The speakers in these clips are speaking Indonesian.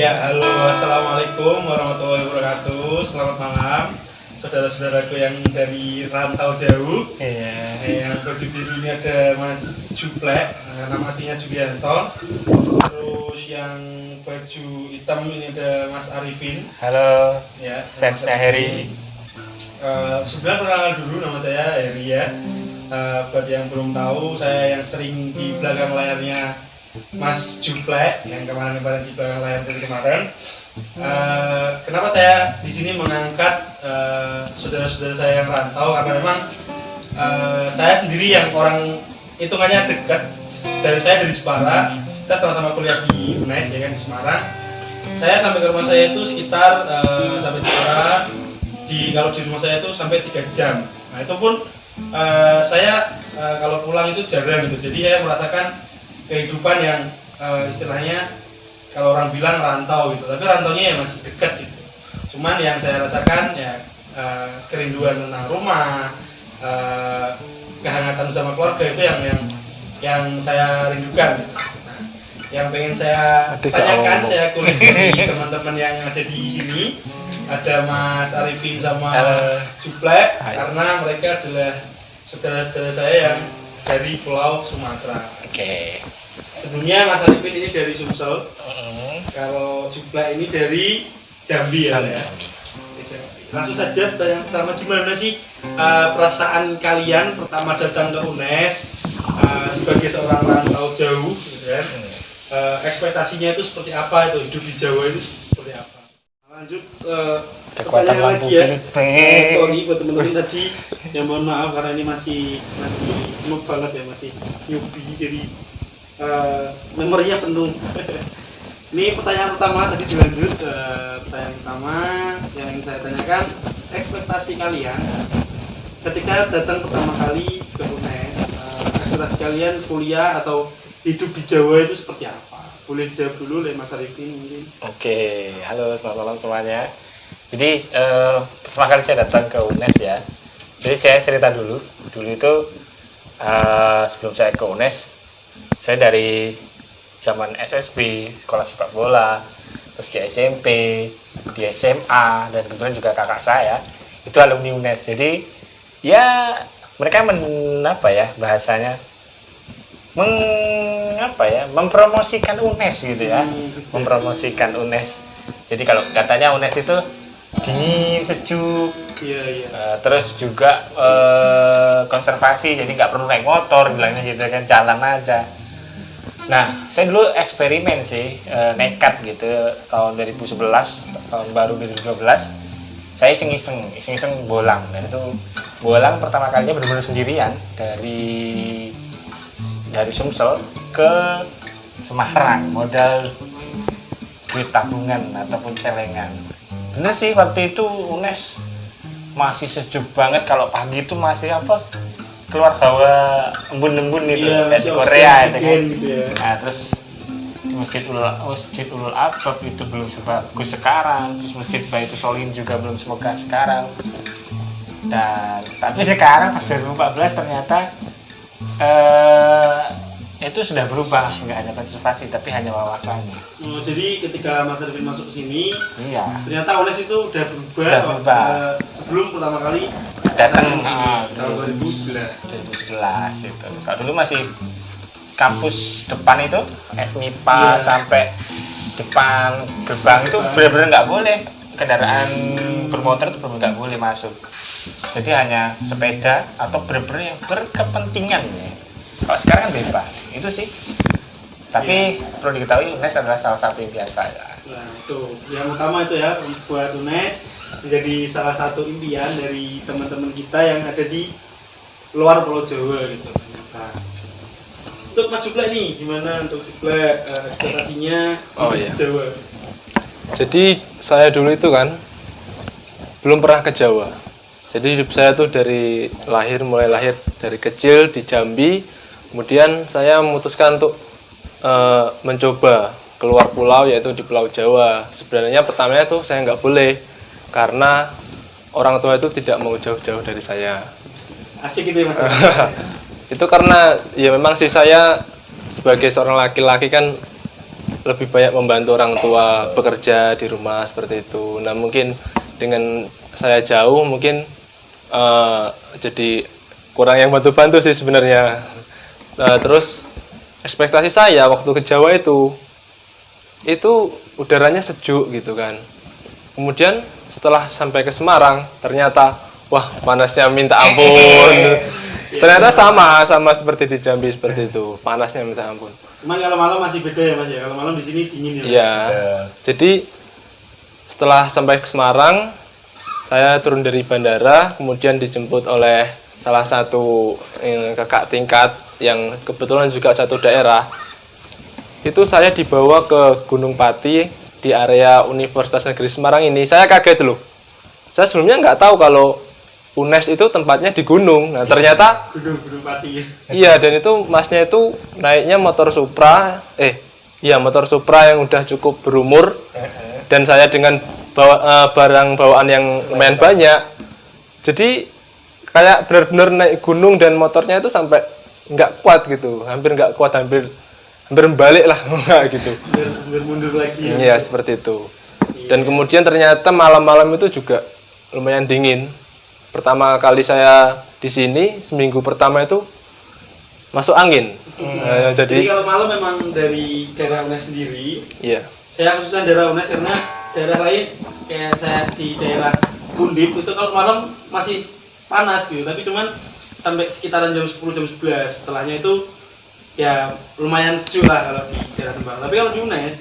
Ya, halo, assalamualaikum warahmatullahi wabarakatuh. Selamat malam, saudara-saudaraku yang dari rantau jauh. Yang baju biru ini ada Mas Juplek, nama aslinya Julianto. Terus yang baju hitam ini ada Mas Arifin. Halo, Ya, fansnya Heri. Sebenarnya perkenalan dulu, nama saya Heri ya. Buat yang belum tahu, saya yang sering di belakang layarnya Mas Juplek yang kemarin di belakang layar dari kemarin. Kenapa saya di sini mengangkat saudara-saudara saya yang rantau, karena memang saya sendiri yang orang hitungannya dekat dari saya, dari Jepara. Kita sama-sama kuliah di UNES ya kan, di Semarang. Saya sampai ke rumah saya itu sekitar sampai Jepara, kalau di rumah saya itu sampai 3 jam. Nah itu pun saya kalau pulang itu jarang gitu. Jadi saya merasakan kehidupan yang istilahnya kalau orang bilang rantau gitu, tapi rantaunya ya masih dekat gitu. Cuman yang saya rasakan ya kerinduan tentang rumah, kehangatan bersama keluarga itu yang saya rindukan gitu. Nah, yang pengen saya tanyakan, saya kulik dari teman-teman yang ada di sini, ada Mas Arifin sama Juplek, karena mereka adalah saudara-saudara saya yang dari Pulau Sumatera. Oke. Sebelumnya Mas Arifin ini dari Sumsel. Kalau Juplek ini dari Jambi ya. Langsung saja pertanyaan pertama, gimana sih perasaan kalian pertama datang ke UNES sebagai seorang rantau jauh, gitu kan? Ekspektasinya itu seperti apa, itu hidup di Jawa itu seperti apa? Lanjut pertanyaan lagi ya. Sorry buat teman-teman tadi, ya mohon maaf karena ini masih noob banget ya, masih newbie, jadi memorinya penuh. Ini pertanyaan pertama tadi dilanjut. Pertanyaan pertama yang ingin saya tanyakan, ekspektasi kalian ketika datang pertama kali ke UNES, ekspektasi kalian kuliah atau hidup di Jawa itu seperti apa? Boleh dijawab dulu oleh Mas Arifin mungkin. Oke, halo, selamat malam semuanya. Jadi pertama kali saya datang ke UNES ya. Jadi saya cerita dulu itu sebelum saya ke UNES, saya dari zaman SSB, sekolah sepak bola, terus di SMP, di SMA, dan kebetulan juga kakak saya itu alumni UNES. Jadi ya mereka bahasanya mempromosikan UNES gitu ya, mempromosikan UNES. Jadi kalau katanya UNES itu dingin, sejuk, terus juga konservasi, jadi nggak perlu naik motor, bilangnya gitu kan, jalan aja. Nah, saya dulu eksperimen sih, nekat gitu, tahun 2011, tahun baru 2012, saya iseng-iseng bolang. Dan itu bolang pertama kalinya benar-benar sendirian dari Sumsel ke Semarang, modal duit tabungan ataupun celengan. Bener sih, waktu itu UNES masih sejuk banget, kalau pagi itu masih keluar hawa embun-embun itu dari Korea itu kan. Gitu ya. Nah, terus Masjid Ulul Aqsab itu belum sebagus sekarang, terus Masjid Baitul Solin juga belum semegah sekarang. Dan tapi sekarang pas 2014 ternyata itu sudah berubah, nggak hanya konservasi tapi hanya wawasannya. Jadi ketika Mas Arifin masuk ke sini, ternyata UNES itu udah berubah. Sebelum pertama kali datang tahun 2011 itu. Kalau dulu masih kampus depan itu FMIPA sampai depan gerbang itu benar-benar nggak boleh, kendaraan bermotor itu benar-benar nggak boleh masuk. Jadi hanya sepeda atau benar-benar yang berkepentingan ya. Kalau sekarang kan bebas, itu sih. Tapi perlu diketahui UNES adalah salah satu impian saya. Nah itu, yang utama itu ya, buat UNES menjadi salah satu impian dari teman-teman kita yang ada di luar Pulau Jawa gitu. Nah, untuk Mas Juplek nih, gimana untuk Juplek ekspektasinya di Jawa? Jadi saya dulu itu kan belum pernah ke Jawa. Jadi hidup saya tuh mulai lahir dari kecil di Jambi. Kemudian saya memutuskan untuk mencoba keluar pulau, yaitu di Pulau Jawa. Sebenarnya pertamanya tuh saya nggak boleh karena orang tua itu tidak mau jauh-jauh dari saya. Asik gitu ya Mas? Itu karena ya memang sih saya sebagai seorang laki-laki kan lebih banyak membantu orang tua bekerja di rumah seperti itu. Nah mungkin dengan saya jauh mungkin jadi kurang yang bantu-bantu sih sebenarnya. Terus ekspektasi saya waktu ke Jawa itu udaranya sejuk gitu kan. Kemudian setelah sampai ke Semarang ternyata wah panasnya minta ampun. Ternyata sama seperti di Jambi seperti itu, panasnya minta ampun. Cuman kalau malam masih beda ya Mas ya. Kalau malam di sini dingin ya. Iya. Jadi setelah sampai ke Semarang, saya turun dari bandara, kemudian dijemput oleh salah satu kakak tingkat yang kebetulan juga satu daerah. Itu saya dibawa ke Gunung Pati di area Universitas Negeri Semarang ini. Saya kaget loh. Saya sebelumnya nggak tahu kalau UNES itu tempatnya di gunung. Nah ternyata Gunung Pati ya. Iya, dan itu masnya itu naiknya motor Supra, motor Supra yang udah cukup berumur, dan saya dengan barang bawaan yang lumayan banyak. Jadi kayak benar-benar naik gunung dan motornya itu sampai nggak kuat gitu, hampir nggak kuat, hampir balik lah gitu. Biar mundur lagi ya. Iya seperti itu. Dan kemudian ternyata malam-malam itu juga lumayan dingin. Pertama kali saya di sini seminggu pertama itu masuk angin. Jadi kalau malam memang dari daerah UNES sendiri. Iya. Saya khususnya daerah UNES karena daerah lain kayak saya di daerah Undip itu kalau malam masih panas gitu. Tapi cuman sampai sekitaran jam 10 jam 11 setelahnya itu ya lumayan sejuk lah kalau di daerah Tembang. Tapi kalau di UNES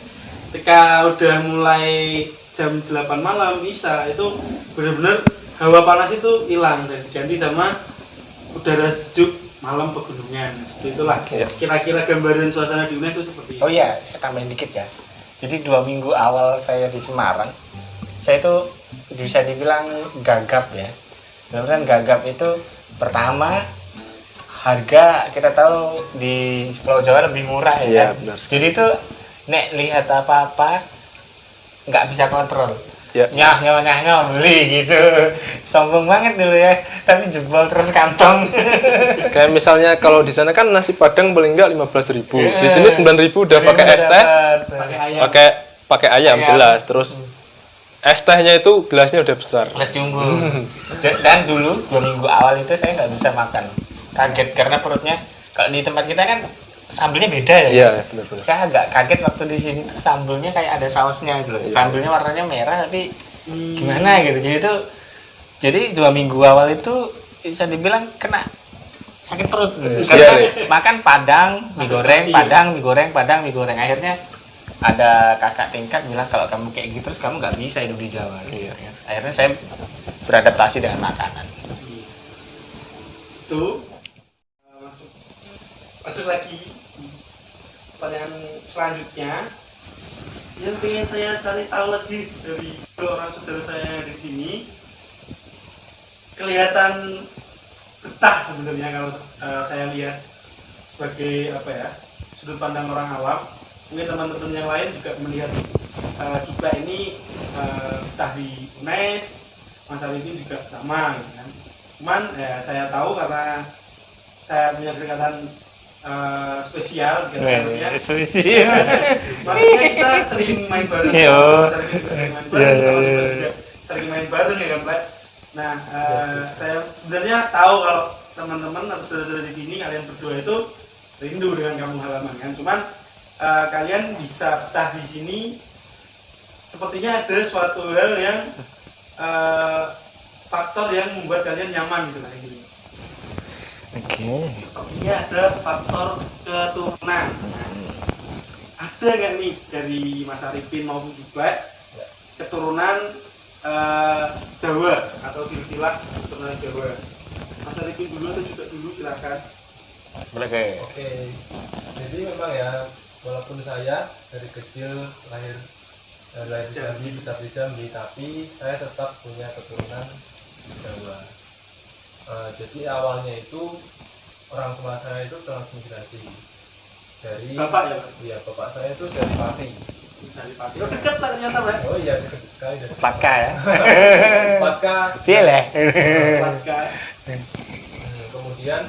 ketika udah mulai jam 8 malam Isya itu benar-benar hawa panas itu hilang dan diganti sama udara sejuk malam pegunungan. Seperti itulah kira-kira gambaran suasana di UNES itu seperti itu. Oh iya, saya tambahin dikit ya. Jadi 2 minggu awal saya di Semarang, saya itu bisa dibilang gagap ya. Benar-benar gagap itu pertama harga kita tahu di Pulau Jawa lebih murah ya. Benar. Jadi itu nek lihat apa-apa nggak bisa kontrol. Ya. Nyah beli gitu. Sombong banget dulu ya, tapi jebol terus kantong. Kayak misalnya kalau di sana kan nasi Padang paling enggak 15.000. Di sini 9.000 udah pakai es teh. Pakai ayam jelas. Terus es tehnya itu gelasnya udah besar. Gelas jumbo. Dan dulu 2 minggu awal itu saya nggak bisa makan. Kaget karena perutnya kalau di tempat kita kan sambelnya beda ya. Iya, benar-benar. Saya agak kaget waktu di sini tuh sambelnya kayak ada sausnya gitu loh. Sambelnya warnanya merah tapi gimana gitu. Jadi 2 minggu awal itu bisa dibilang kena sakit perut. Karena makan padang, mie goreng. Akhirnya ada kakak tingkat bilang kalau kamu kayak gitu terus kamu nggak bisa hidup di Jawa. Iya. Akhirnya saya beradaptasi dengan makanan. Itu masuk lagi pertanyaan selanjutnya yang pengen saya cari tahu lagi dari orang saudara saya di sini. Kelihatan betah sebenarnya kalau saya lihat sebagai apa ya, sudut pandang orang awam. Mungkin teman-teman yang lain juga melihat juga ini betah di UNES, Mas Arifin juga sama gitu kan. Cuman ya saya tahu karena saya punya kedekatan spesial gitu maksudnya kita sering main bareng sering main bareng ya kan Pak. Nah saya sebenarnya tahu kalau teman-teman atau saudara-saudara di sini kalian berdua itu rindu dengan kampung halaman kan. Cuman kalian bisa betah di sini sepertinya ada suatu hal yang faktor yang membuat kalian nyaman gitu lah ini. Sepertinya ada faktor keturunan. Ada nggak nih dari Mas Arifin maupun juga keturunan Jawa atau silsilah keturunan Jawa? Mas Arifin dulu atau juga dulu silakan. Oke. Jadi memang ya walaupun saya dari kecil lahir di Jambi, besar di Jambi, tapi saya tetap punya keturunan Jawa. Jadi awalnya itu orang tua saya itu transmigrasi dari Bapak ya? Iya, bapak saya itu dari Pati. Dari Pati. Oh, dekat ternyata Pak. Oh iya, dekat sekali dari Patka ya. Patka. Dia lah. Patka. Kemudian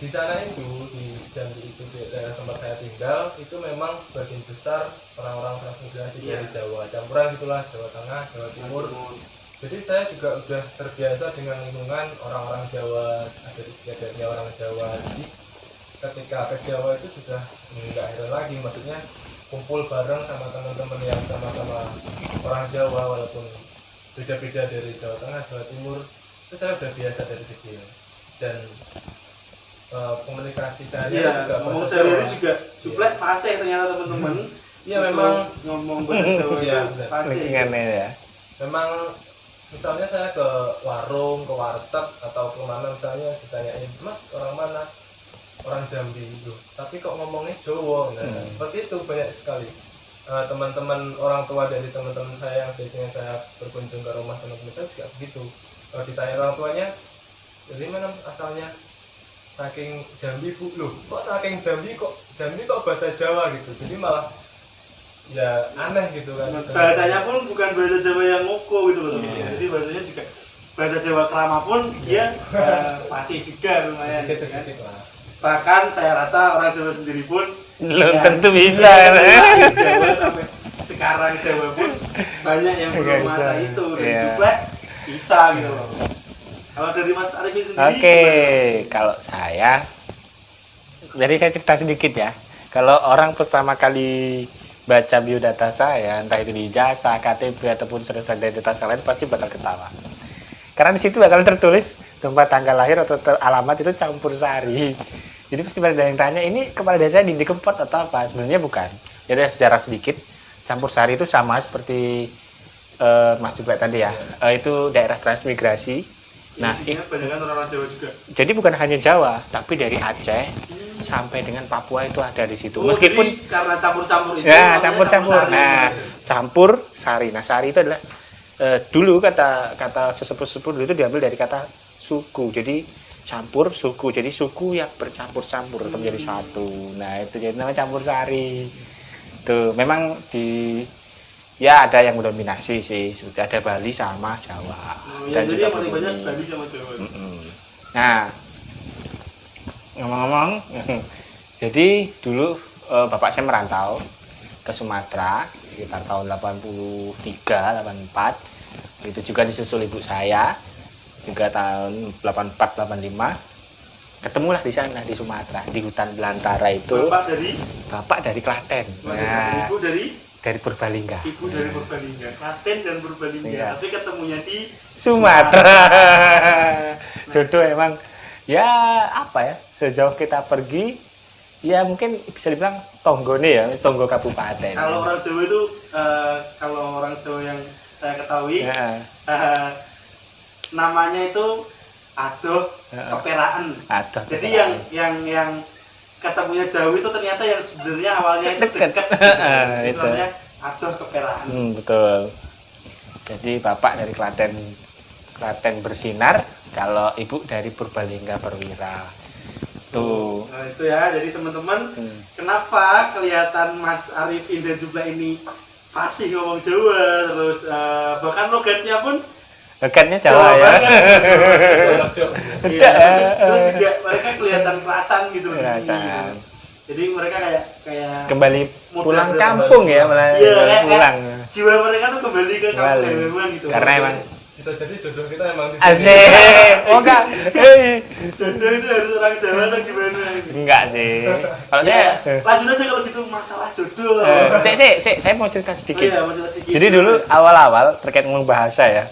di sana itu di Jambi itu di daerah tempat saya tinggal itu memang sebagian besar orang-orang transmigrasi dari Jawa, campuran gitulah, Jawa Tengah, Jawa Timur. Jadi saya juga udah terbiasa dengan lingkungan orang-orang Jawa, ada istiadatnya orang Jawa. Jadi ketika ke Jawa itu sudah nggak heran lagi, maksudnya kumpul bareng sama teman-teman yang sama-sama orang Jawa walaupun beda-beda dari Jawa Tengah, Jawa Timur, itu saya udah biasa dari kecil. Dan komunikasi saya juga ngomong Jawa juga juplek fase ternyata teman-teman. Iya memang ngomong bahasa Jawa ya, fase. ya. Memang misalnya saya ke warung, ke warteg atau ke mana misalnya ditanyain, "Mas, orang mana?" "Orang Jambi." Itu tapi kok ngomongnya Jawa. Nah, seperti itu banyak sekali teman-teman orang tua dari teman-teman saya yang biasanya saya berkunjung ke rumah teman-teman saya juga begitu. Kalau ditanya orang tuanya, "Dari mana asalnya?" "Saking Jambi, Bu." "Loh, kok saking Jambi kok bahasa Jawa?" gitu. Jadi malah ya aneh gitu kan. Bahasanya pun bukan bahasa Jawa yang ngoko gitu loh. Jadi bahasanya juga bahasa Jawa Krama pun dia masih juga lumayan gitu kan. Bahkan saya rasa orang Jawa sendiri pun belum tentu bisa. Jawa sampai sekarang Jawa pun banyak yang belum masa itu dan juga bisa gitu loh. Kalau dari Mas Arifin sendiri Oke, kalau saya jadi saya cerita sedikit ya. Kalau orang pertama kali baca biodata saya, entah itu di ijazah, KTP ataupun surat identitas lain, pasti bakal ketawa. Karena di situ bakal tertulis tempat tanggal lahir atau alamat itu campur sari. Jadi pasti ada yang tanya, ini kepala desa di Kempot atau apa? Sebenarnya bukan. Jadi sejarah sedikit, campur sari itu sama seperti Mas Juplek tadi ya. Itu daerah transmigrasi. Nah, banyak kan orang Jawa juga. jadi bukan hanya Jawa, tapi dari Aceh sampai dengan Papua itu ada di situ. Meskipun jadi karena campur-campur itu. ya campur-campur. Nah, campur sari. Nah, sari itu adalah dulu kata sesepuh-sesepuh dulu itu diambil dari kata suku. Jadi campur suku. Jadi suku yang bercampur-campur atau menjadi satu. Nah, itu jadi namanya campur sari. Tuh, memang ya ada yang mendominasi sih. Sudah ada Bali sama Jawa. Dan jadi yang paling banyak Bali sama Jawa. Nah, ngomong-ngomong, jadi dulu bapak saya merantau ke Sumatera sekitar tahun 83, 84. Itu juga disusul ibu saya juga tahun 84, 85. Ketemulah di sana di Sumatera di hutan belantara itu. Bapak dari Klaten. Nah, ibu dari Purbalingga. Ibu dari Purbalingga, Klaten dan Purbalingga. Iya. Tapi ketemunya di Sumatera. Jodoh emang ya apa ya? Sejauh kita pergi ya mungkin bisa dibilang tonggone ya, tonggo kabupaten. Kalau orang Jawa itu kalau orang Jawa yang saya ketahui namanya itu adoh keperaan. Adoh. Jadi yang ketemunya jauh itu ternyata yang sebenarnya awalnya itu dekat. Itu namanya adoh keperaan. Betul. Jadi bapak dari Klaten bersinar, kalau ibu dari Purbalingga Perwira. Tuh. Nah, itu ya. Jadi teman-teman, kenapa kelihatan Mas Arifin dan Juplek ini fasih ngomong Jawa, terus bahkan logatnya pun Jawa ya. Terus juga mereka kelihatan kelasan gitu di sini. Jadi mereka kayak kembali pulang kampung ya, pulang. Jiwa mereka tuh kembali ke kampung halaman gitu. Karena emang bisa jadi jodoh kita emang di sini. asik. Oh enggak. Jodoh itu harus orang Jawa atau gimana? Enggak sih. Kalau saya lanjut aja kalau gitu masalah jodoh. Saya mau cerita sedikit. Oh iya, mau cerita sedikit. Jadi dulu awal-awal terkait ngomong bahasa ya.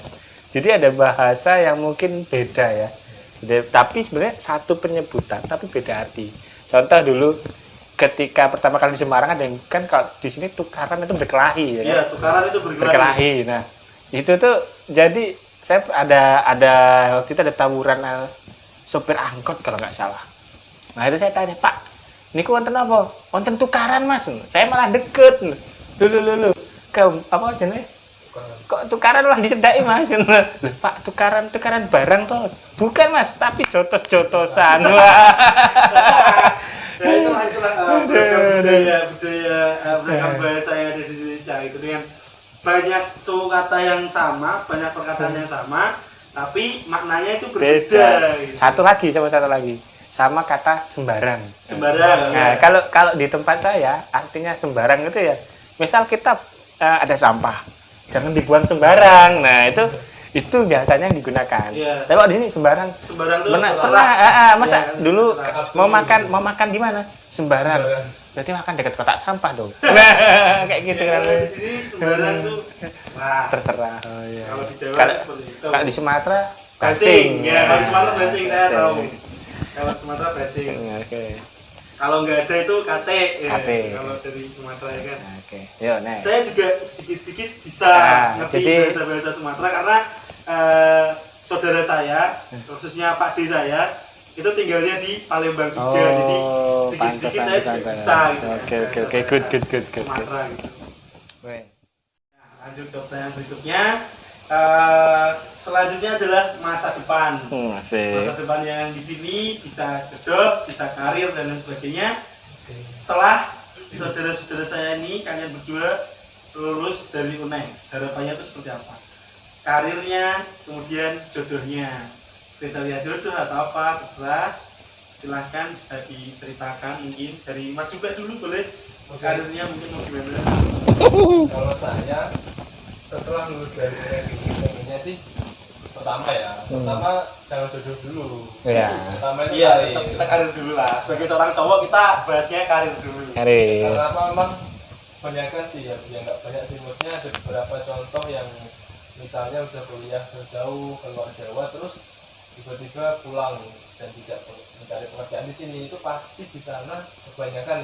Jadi ada bahasa yang mungkin beda ya. Tapi sebenarnya satu penyebutan tapi beda arti. Contoh dulu ketika pertama kali di Semarang ada yang kan kalau di sini tukaran itu berkelahi ya. Iya, tukaran itu berkelahi. Nah, itu tuh jadi saya ada waktu itu ada tawuran sopir angkot kalau nggak salah. Nah, itu saya tanya, "Pak, niku wonten apa? Wonten tukaran, Mas." Saya malah deket. Dulu. Ke apa jenenge? Kok tukaran lah dicedaki, Mas? Loh, Pak, tukaran barang toh. Bukan, Mas, tapi jotos-jotosan. Wah. Nah, itulah budaya beragam bahasa yang ada di Indonesia itu dengan banyak suku kata yang sama, banyak perkataan yang sama, tapi maknanya itu berbeda. Gitu. Satu lagi. sama kata sembarang. Sembarang. Nah, kalau di tempat saya artinya sembarang itu ya, misal kita ada sampah, jangan dibuang sembarang. Nah, itu biasanya yang digunakan. Iya. Tapi kalau di sini sembarang. Sembarang tuh Benar, serah. masa Iya, dulu serah. mau makan di mana? Sembarang. Berarti makan dekat kotak sampah dong. Nah, kayak gitu kan. Kalau di sini sembarang tuh Terserah. Oh, iya. kalau di Jawa Kalau seperti itu. kalau di Sumatera Basing. Ya, Nah, kalau di Sumatera basing saya basing. tahu. Kalau di Sumatera basing. Oke. Kalau nggak ada itu KT. Ya. KT. Kalau dari Sumatera ya kan. Oke. Yuk, next. Saya juga sedikit-sedikit bisa ngerti jadi- bahasa-bahasa Sumatera karena saudara saya, khususnya Pak D saya, itu tinggalnya di Palembang juga. Jadi sedikit-sedikit saya juga bisa gitu. Oke, good. Sumatera gitu. Weh. Nah, lanjut ke pertanyaan berikutnya. Selanjutnya adalah masa depan. Masa Asik. depan yang di sini bisa jodoh, bisa karir dan lain sebagainya. Setelah saudara-saudara saya ini, kalian berdua lulus dari UNES, harapannya itu seperti apa? Karirnya, kemudian jodohnya. Kriteria jodoh atau apa, terserah. Silahkan bisa diceritakan mungkin dari Mas juga dulu boleh. Karirnya mungkin mau gimana? Kalau saya setelah lulus dari UNES ini pengennya sih pertama jangan jodoh dulu. Iya. Pertama itu Iya, karir. kita karir dulu lah. Sebagai seorang cowok kita bahasnya karir dulu. Karir. Karena apa memang banyak kan sih ya nggak banyak sih, maksudnya ada beberapa contoh yang misalnya udah kuliah jauh keluar Jawa terus tiba-tiba pulang dan tidak mencari pekerjaan di sini, itu pasti di sana kebanyakan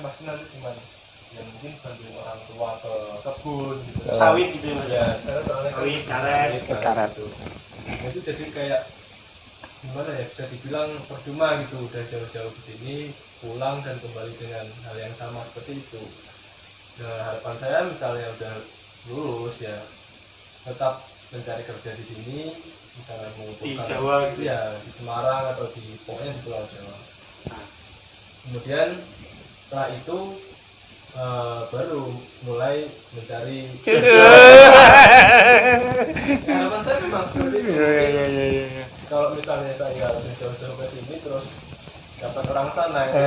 pasti nanti gimana ya, mungkin bantuin orang tua ke kebun gitu, Sawit gitu ya. ya saya soalnya kan Sawit, karet. Karet. gitu. Nah, itu jadi kayak gimana ya, bisa dibilang percuma gitu, udah jauh-jauh ke sini pulang dan kembali dengan hal yang sama seperti itu. Nah, harapan saya misalnya udah lulus ya tetap mencari kerja di sini, misalnya Di mengumpulkan Jawa gitu. ya di Semarang atau pokoknya di Pulau Jawa. Nah, kemudian setelah itu baru mulai mencari harapan saya memang seperti itu. Iya. Kalau misalnya saya lebih jauh-jauh ke sini terus dapat orang sana itu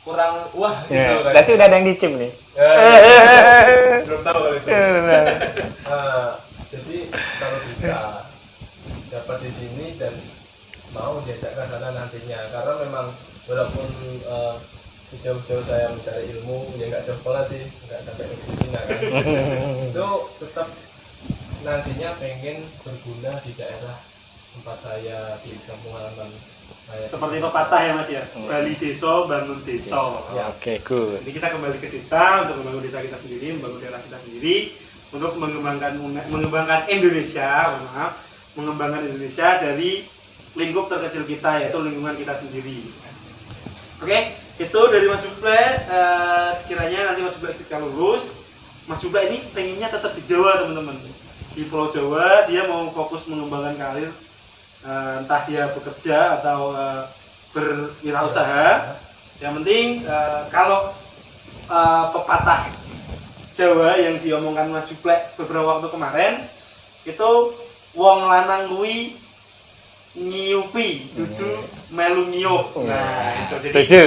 kurang wah gitu kan. Berarti udah ada yang dicim nih. Belum tahu kalau itu. Jadi kalau bisa dapat di sini dan mau diajak ke sana nantinya, karena memang walaupun jauh-jauh saya mencari ilmu ya nggak jauh banget sih, nggak sampai ke Filipina kan. Itu tetap nantinya pengen berguna di daerah tempat saya di kampung halaman saya. Seperti pepatah ya Mas ya. Bali deso, bangun deso. Ya. Oke, good. Jadi kita kembali ke desa untuk membangun desa kita sendiri, membangun daerah kita sendiri, untuk mengembangkan Indonesia, mengembangkan Indonesia dari lingkup terkecil kita, yaitu lingkungan kita sendiri. Oke, itu dari Mas Jupla. Sekiranya nanti Mas Jupla ketika lulus, Mas Jupla ini pengennya tetap di Jawa teman-teman. Di Pulau Jawa dia mau fokus mengembangkan karir, entah dia bekerja atau berwirausaha. Yang penting kalau pepatah Jawa yang diomongkan Mas Juplek beberapa waktu kemarin itu wong lanang kuwi nyiupi dudu melu nyiup. Nah, itu jadi Setuju.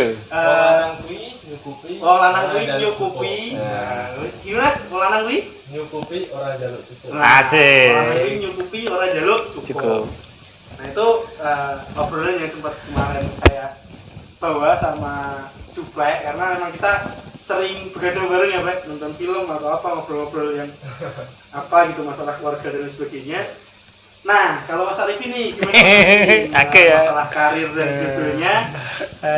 wong lanang kuwi nyukupi. Nah, gimana wong lanang kuwi nyukupi orang jaluk cukup. Asik. Wong lanang kuwi nyukupi ora jaluk cukup. Nah, itu obrolan yang sempat kemarin saya bawa sama Juplek, karena memang kita sering begadang bareng ya Pak, nonton film atau apa, ngobrol-ngobrol yang apa gitu, masalah keluarga dan lain sebagainya. Nah, kalau Mas Arif ini gimana? Oke ya. Masalah karir dan jodohnya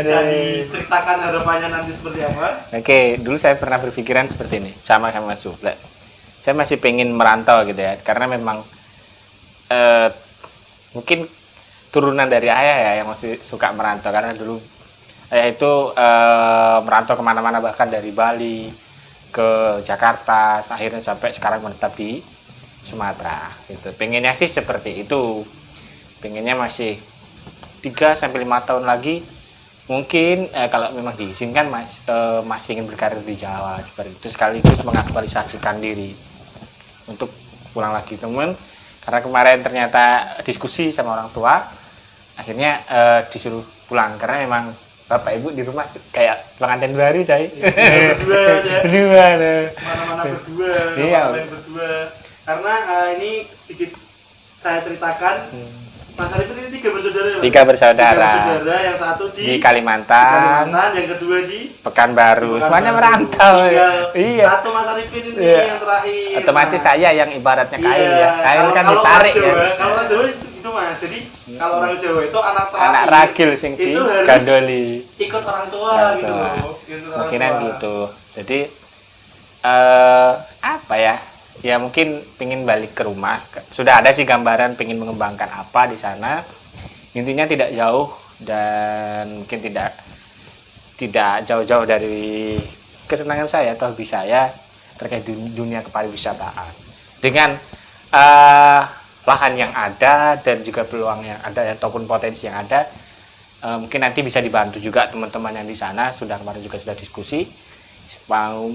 bisa diceritakan harapannya nanti seperti apa? Oke, dulu saya pernah berpikiran seperti ini, sama Mas Juplek. Saya masih pengen merantau gitu ya, karena memang mungkin turunan dari ayah ya yang masih suka merantau, karena dulu ayah itu merantau kemana-mana, bahkan dari Bali ke Jakarta, akhirnya sampai sekarang menetap di Sumatera gitu. Pengennya sih seperti itu, pengennya masih 3-5 tahun lagi mungkin kalau memang diizinkan masih ingin berkarir di Jawa seperti itu, sekaligus mengaktualisasikan diri untuk pulang lagi teman. Karena kemarin ternyata diskusi sama orang tua, akhirnya disuruh pulang karena memang bapak ibu di rumah kayak pengantin baru saya. Berdua ya. Berdua. Mana-mana berdua, Iya. mana-mana berdua. Karena ini sedikit saya ceritakan, Mas Arifin ini 3 bersaudara. Ya, Mas? 3 bersaudara. 3 bersaudara, yang satu Di Kalimantan, yang kedua di Pekanbaru. Semuanya Pekanbaru. merantau. Tinggal Iya. Satu Mas Arifin ini Iya. yang terakhir. Otomatis Nah, saya yang ibaratnya kail iya. ya. Kail kan Kalau ditarik orang ya. Jawa, kalau orang Jawa itu Mas. Jadi kalau orang Jawa itu anak terakhir. Anak ragil sing di itu harus gandoli. ikut orang tua Orang gitu tua. loh. Ikut orang Mungkinan tua. gitu. Jadi apa ya? Ya mungkin pingin balik ke rumah. Sudah ada sih gambaran pingin mengembangkan apa di sana. Intinya tidak jauh dan mungkin tidak jauh-jauh dari kesenangan saya atau hobi saya terkait dunia kepariwisataan. Dengan lahan yang ada dan juga peluang yang ada ataupun potensi yang ada, mungkin nanti bisa dibantu juga teman-teman yang di sana. Kemarin juga sudah diskusi mau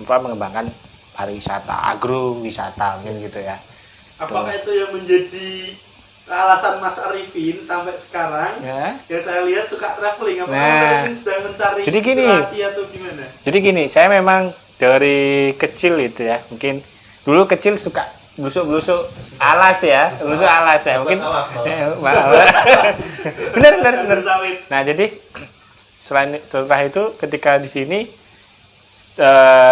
mengembangkan pariwisata, agrowisata mungkin gitu ya. Apakah itu yang menjadi alasan Mas Arifin sampai sekarang? Ya. Yang saya lihat suka traveling. Apakah Nah. Mas Arifin sedang mencari Jadi gini. inspirasi atau gimana? Jadi gini, saya memang dari kecil itu ya, mungkin dulu kecil suka blusuk-blusuk alas ya, blusuk alas ya, mungkin benar. Sawit. Nah jadi setelah itu ketika di sini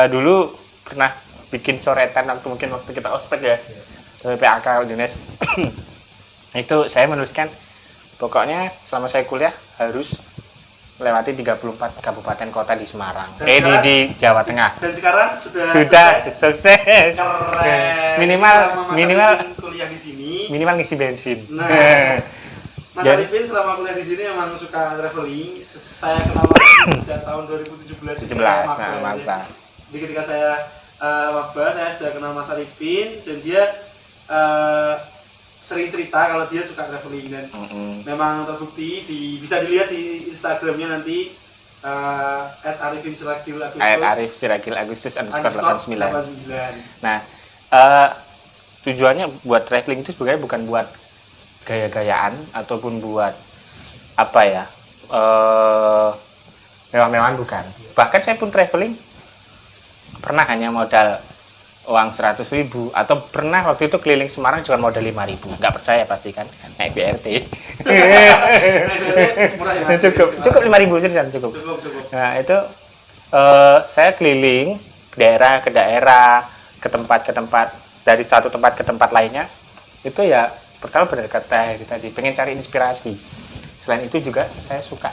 dulu pernah bikin coretan waktu kita ospek ya, PAK dinas. Itu saya menuliskan pokoknya selama saya kuliah harus melewati 34 kabupaten kota di Semarang. Di Jawa Tengah. Dan sekarang sudah Sukses. Keren. Minimal Selama Mas Arifin kuliah di sini. minimal ngisi bensin. Nah, Mas Jadi- Arifin selama kuliah di sini memang suka traveling. Saya kenal Mas Arifin sejak tahun 2017. 17, Maba. nah, mantap. Jadi ketika saya maba, saya sudah kenal Mas Arifin dan dia sering cerita kalau dia suka traveling dan memang terbukti bisa dilihat di Instagramnya nanti @arifin Siragil Agustus. Arif Siragil Agustus _89. 89. Nah, tujuannya buat traveling itu sebenarnya bukan buat gaya-gayaan ataupun buat apa ya, mewah-mewahan bukan. Bahkan saya pun traveling pernah hanya modal uang 100.000 atau pernah waktu itu keliling Semarang cuma modal 5.000. Nggak percaya pasti kan naik BRT. Murah ya, Mas? cukup 5.000 seriusan cukup. Cukup. Nah itu saya keliling daerah ke daerah, ke tempat dari satu tempat ke tempat lainnya. Itu ya pertama benar kata tadi pengen cari inspirasi. Selain itu juga saya suka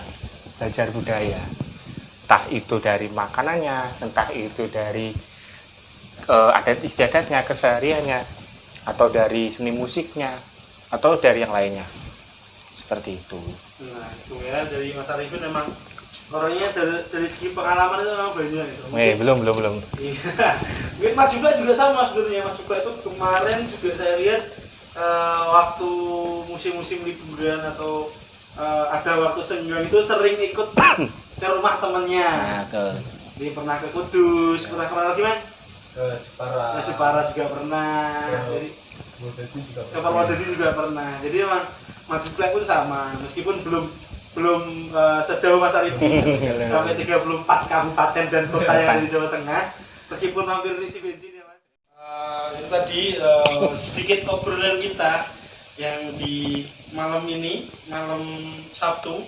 belajar budaya, entah itu dari makanannya, entah itu dari adat istiadatnya, kesehariannya, atau dari seni musiknya, atau dari yang lainnya. Seperti itu. Nah, itu ya dari Mas Arifin memang orangnya dari segi pengalaman itu memang banyak itu. Belum. Iya. Mungkin Mas juga sama sebenarnya. Mas juga itu kemarin juga saya lihat waktu musim-musim liburan atau ada waktu senggang itu sering ikut ke rumah temennya. Nah, tuh. Dia pernah ke Kudus, pernah lagi Mas? Ke Jepara. Ke Jepara juga pernah. Jadi Purwodadi juga ke Purwodadi juga pernah. Jadi memang Mas Juklek pun sama, meskipun belum sejauh Mas Arifin sampai 34 kabupaten dan kota yang ada di Jawa Tengah, meskipun hampir isi bensin ya Mas. Itu tadi sedikit obrolan kita yang di malam ini, malam Sabtu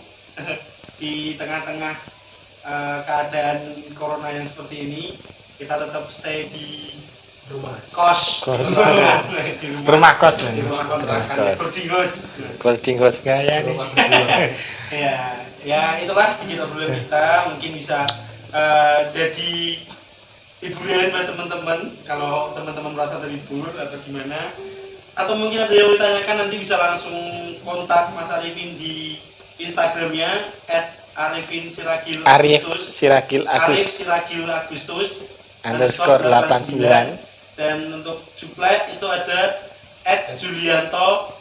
di tengah-tengah keadaan corona yang seperti ini, kita tetap stay di rumah. kos. Rumah kos. Di rumah kontrakan, Kos. boarding house. Boarding house gaya nih. Ya itulah sedikit obrolan kita, mungkin bisa jadi hiburan buat teman-teman kalau teman-teman merasa terhibur atau gimana, atau mungkin ada yang ditanyakan nanti bisa langsung kontak Mas Arifin di Instagramnya @arifin_siragil Arif Agustus. Siragil Arif Agus Siragil Agustus _89. dan untuk Juklek itu ada @julianto_.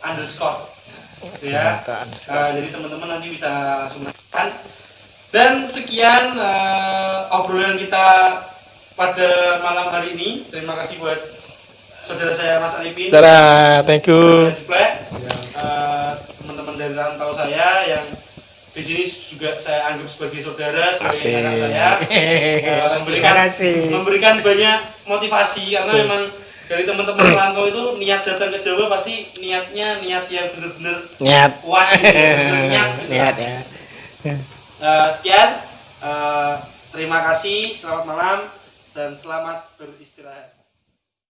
Ya. Jadi teman-teman nanti bisa langsung menanyakan. Dan sekian obrolan kita pada malam hari ini. Terima kasih buat saudara saya Mas Arifin. Dadah, thank you. Juklek, teman-teman dari rantau saya yang di sini juga saya anggap sebagai saudara, sebagai Asik. kakak saya. Terima kasih. Memberikan banyak motivasi karena memang dari teman-teman perantau itu niat datang ke Jawa pasti niatnya niat yang benar-benar Niat. kuat, gitu, benar-benar niat. Gitu. Niat ya. Sekian, terima kasih, selamat malam dan selamat beristirahat.